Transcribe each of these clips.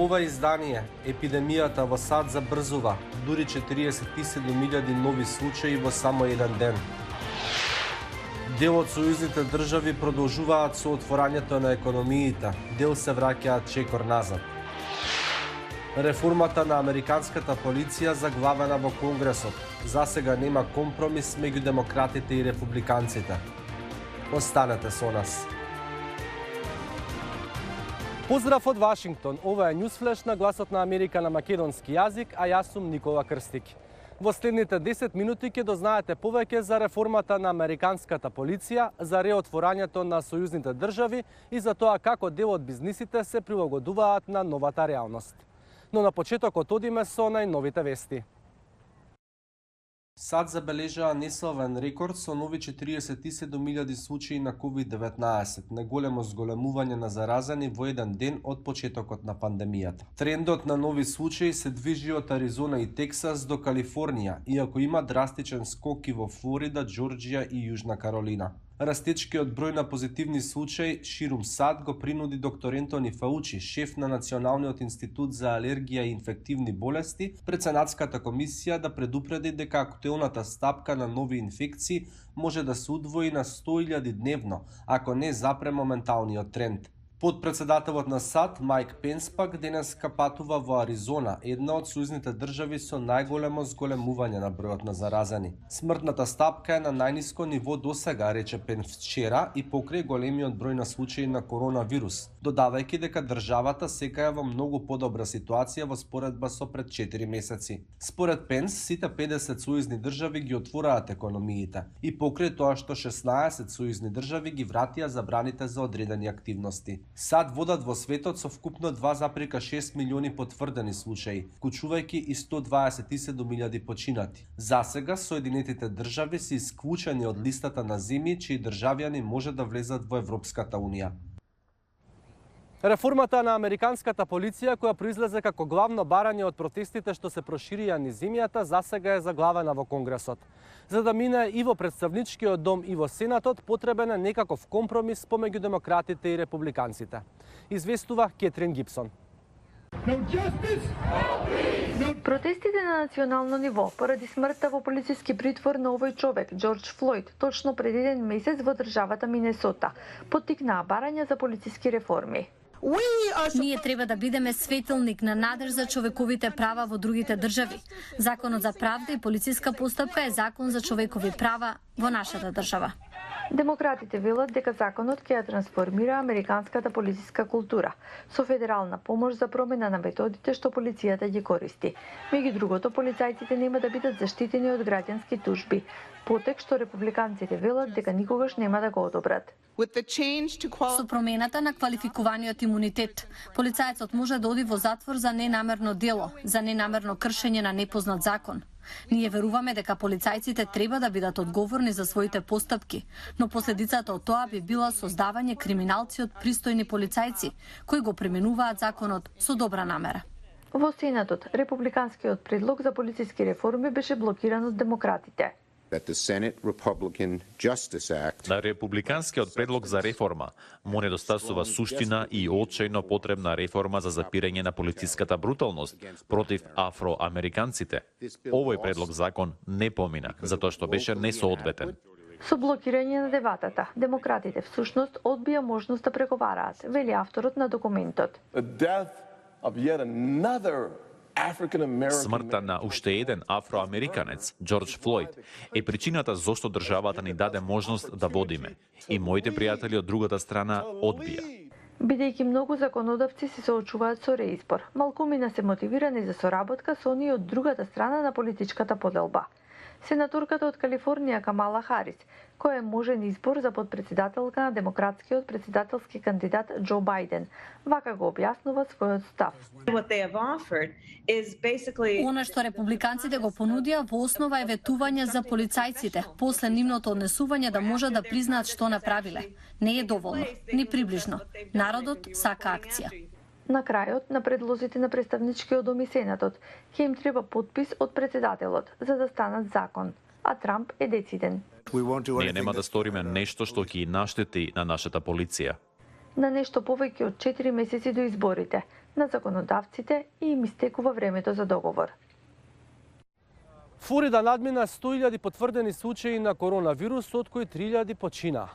ова издание, епидемијата во САД забрзува, дури 47.000 нови случаи во само еден ден. Дел од сојузните држави продолжуваат со отворањето на економиите, дел се враќаат чекор назад. Реформата на американската полиција заглавена во Конгресот. Засега нема компромис меѓу демократите и републиканците. Останете со нас. Поздрав од Вашингтон. Ова е Ньюсфлеш на Гласот на Америка на македонски јазик, а јас сум Никола Крстик. Во следните 10 минути ќе дознаете повеќе за реформата на американската полиција, за реотворањето на сојузните држави и за тоа како дел од бизнисите се прилагодуваат на новата реалност. Но на почетокот одиме со најновите вести. САД забележаа неславен рекорд со нови 47.000 случаи на COVID-19, најголемо зголемување на заразени во еден ден од почетокот на пандемијата. Трендот на нови случаи се движи од Аризона и Тексас до Калифорнија, иако има драстичен скок и во Флорида, Џорџија и Јужна Каролина. Растечкиот број на позитивни случаи ширум САД го принуди доктор Ентони Фаучи, шеф на Националниот институт за алергија и инфективни болести, пред Сенатската комисија да предупреди дека актуелната стапка на нови инфекции може да се удвои на 100.000 дневно, ако не запре моменталниот тренд. Подпредседателот на САД, Майк Пенс, пак денеска патува во Аризона, една од сојузните држави со најголемо зголемување на бројот на заразени. Смртната стапка е на најниско ниво досега, рече Пенс вчера, и покрај големиот број на случаи на коронавирус, додавајќи дека државата сега е во многу подобра ситуација во споредба со пред 4 месеци. Според Пенс, сите 50 сојузни држави ги отвораат економиите и покрај тоа што 16 сојузни држави ги вратија забраните за одредени активности. САД водат во светот со вкупно 2,6 милиони потврдени случаи, вклучувајќи и 127.000 починати. Засега, Соединетите држави се исклучени од листата на земји чии државјани може да влезат во Европската унија. Реформата на американската полиција, која произлезе како главно барање од протестите што се проширија низ земјата, засега е заглавена во Конгресот. За да мине и во представничкиот дом и во Сенатот, потребен е некаков компромис помеѓу демократите и републиканците. Известува Кетрин Гипсон. Протестите на национално ниво поради смртта во полициски притвор на овој човек, Џорџ Флојд, точно пред еден месец во државата Минесота, поттикнаа барања за полициски реформи. Ние треба да бидеме светилник на надеж за човековите права во другите држави. Законот за правда и полициска постапка е закон за човекови права во нашата држава. Демократите велат дека законот ќе ја трансформира американската полициска култура со федерална помош за промена на методите што полицијата ги користи. Меѓу другото, полицајците нема да бидат заштитени од граѓански тужби, потек што републиканците велат дека никогаш нема да го одобрат. Со промената на квалификуваниот имунитет, полицајецот може да оди во затвор за ненамерно дело, за ненамерно кршење на непознат закон. Ние веруваме дека полицајците треба да бидат одговорни за своите постапки, но последицата од тоа би била создавање криминалци од пристојни полицајци, кои го применуваат законот со добра намера. Во Сенатот, републиканскиот предлог за полициски реформи беше блокиран од демократите. На републиканскиот предлог за реформа му недостасува суштина и очајно потребна реформа за запирање на полициската бруталност против афроамериканците. Овој предлог закон не помина, затоа што беше несоодветен. Со блокирање на дебатата, демократите всушност одбија можност да преговараат, вели авторот на документот. Смртта на уште еден афроамериканец, Џорџ Флојд, е причината зошто државата ни даде можност да водиме. И моите пријатели од другата страна одбија. Бидејќи многу законодавци се соочуваат со реизбор, малкумина се мотивирани за соработка со оние од другата страна на политичката поделба. Сенаторката од Калифорнија Камала Харис, која е можен избор за подпредседателка на демократскиот председателски кандидат Џо Бајден, вака го објаснува својот став. Она што републиканците го понудија во основа е ветување за полицајците, после нивното однесување да можат да признаат што направиле. Не е доволно, ни приближно. Народот сака акција. На крајот на предлозите на представничкиот дом и Сенатот ќе им треба подпис од председателот за да станат закон, а Трамп е дециден. Ние нема да сториме нешто што ќе наштети на нашата полиција. на нешто повеќе од 4 месеци до изборите. На законодавците и им истекува времето за договор. Флорида надмина 100.000 потврдени случаи на коронавирус, од кои 3.000 почина.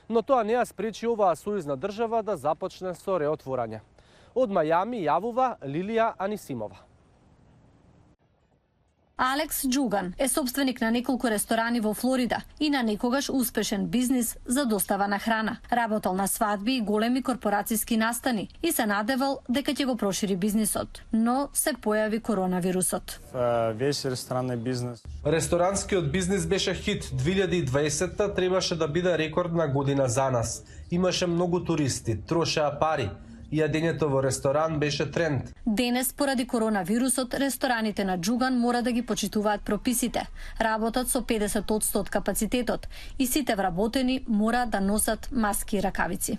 Но тоа не ја спречи оваа сојузна држава да започне со реотворање. Од Мајами јавува Лилија Анисимова. Алекс Джуган е собственик на неколку ресторани во Флорида и на некогаш успешен бизнис за достава на храна. Работел на свадби и големи корпорацијски настани и се надевал дека ќе го прошири бизнисот, но се појави коронавирусот. Весь ресторанен бизнес. Ресторанскиот бизнис беше хит. 2020 требаше да биде рекордна година за нас. Имаше многу туристи, трошеа пари. Јадењето во ресторан беше тренд. Денес, поради коронавирусот, рестораните на Джуган мора да ги почитуваат прописите. Работат со 50% од капацитетот и сите вработени мора да носат маски и ракавици.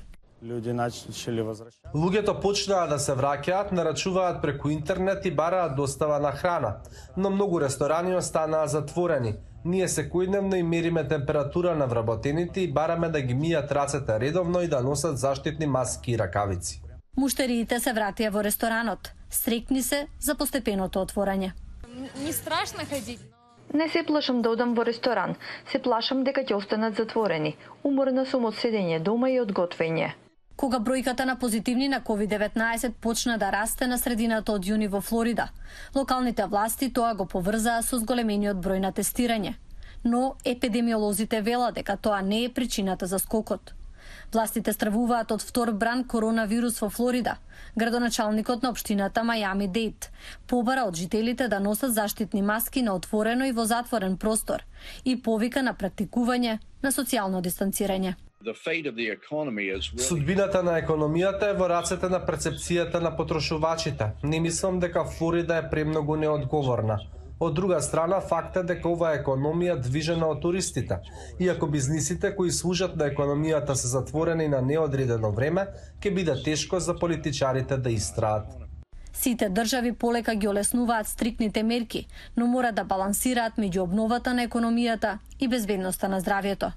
Луѓето почнаа да се враќаат, нарачуваат преку интернет и бараат достава на храна, но многу ресторани останаа затворени. Ние секојдневно им мериме температура на вработените и бараме да ги мијат рацете редовно и да носат заштитни маски и ракавици. Муштериите се вратија во ресторанот. Срекни се за постепеното отворање. Не страшно ходить. Не се плашам да одам во ресторан. Се плашам дека ќе останат затворени. Уморна сум од седење дома и од готвење. Кога бројката на позитивни на COVID-19 почна да расте на средината од јуни во Флорида, локалните власти тоа го поврзаа со зголемениот број на тестирање. Но епидемиолозите велат дека тоа не е причината за скокот. Властите стравуваат од втор бран коронавирус во Флорида. Градоначалникот на општината Мајами Дейт побара од жителите да носат заштитни маски на отворено и во затворен простор и повика на практикување на социјално дистанцирање. Судбината на економијата е во рацете на перцепцијата на потрошувачите. Не мислам дека Флорида е премногу неодговорна. Од друга страна, факт е дека оваа економија движена од туристите. Иако бизнисите кои служат на економијата се затворени на неодредено време, ќе биде тешко за политичарите да истраат. Сите држави полека ги олеснуваат стрикните мерки, но мора да балансираат меѓу обновата на економијата и безбедноста на здравјето.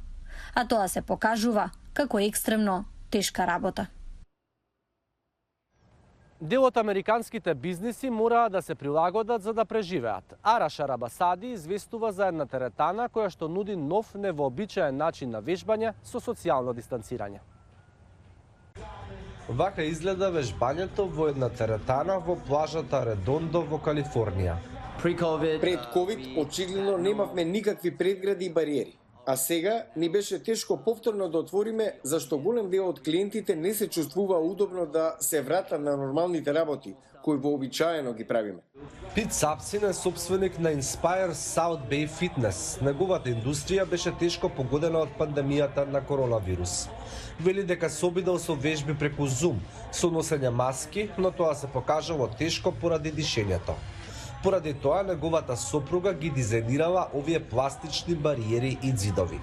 А тоа се покажува како екстремно тешка работа. Дел од американските бизниси мораа да се прилагодат за да преживеат. Араш Арабасади известува за една теретана која што нуди нов невообичаен начин на вежбање со социјално дистанцирање. Вака изгледа вежбањето во една теретана во плажата Редондо во Калифорнија. Пред ковид очигледно немавме никакви предгради и бариери. А сега ни беше тешко повторно да отвориме, зашто голем дел од клиентите не се чувствува удобно да се вратат на нормалните работи, кои вообичаено ги правиме. Пит Сапсин е собственик на Inspire South Bay Fitness. Неговата индустрија беше тешко погодена од пандемијата на коронавирус. Вели дека се обидел со вежби преку Zoom, со носење маски, но тоа се покажало тешко поради дишењето. Поради тоа, неговата сопруга ги дизајнирала овие пластични бариери и ѕидови.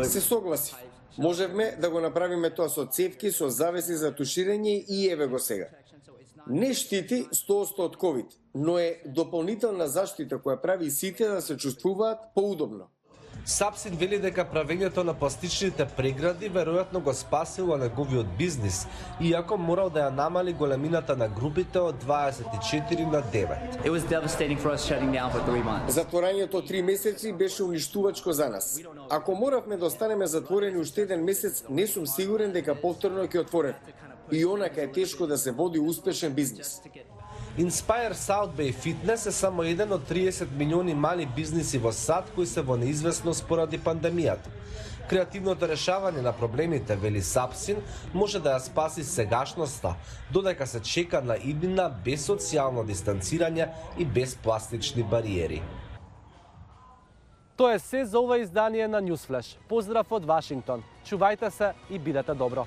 Се согласи. Можевме да го направиме тоа со цевки, со завеси за туширање и еве го сега. Не штити 100% од ковид, но е дополнителна заштита која прави сите да се чувствуваат поудобно. Сапсин вели дека правењето на пластичните прегради веројатно го спасило неговиот бизнис, иако морал да ја намали големината на групите од 24 на 9. Затворањето 3 месеци беше уништувачко за нас. Ако моравме да останеме затворени уште еден месец, не сум сигурен дека повторно ќе отвориме. И онака е тешко да се води успешен бизнис. Inspire South Bay Fitness е само еден од 30 милиони мали бизниси во САД кои се во неизвестност поради пандемијата. Креативното решавање на проблемите, вели Сапсин, може да ја спаси сегашноста, додека се чека на иднина без социјално дистанцирање и без пластични бариери. Тоа е се за ова издание на Newsflash. Поздрав од Вашингтон. Чувајте се и бидете добро.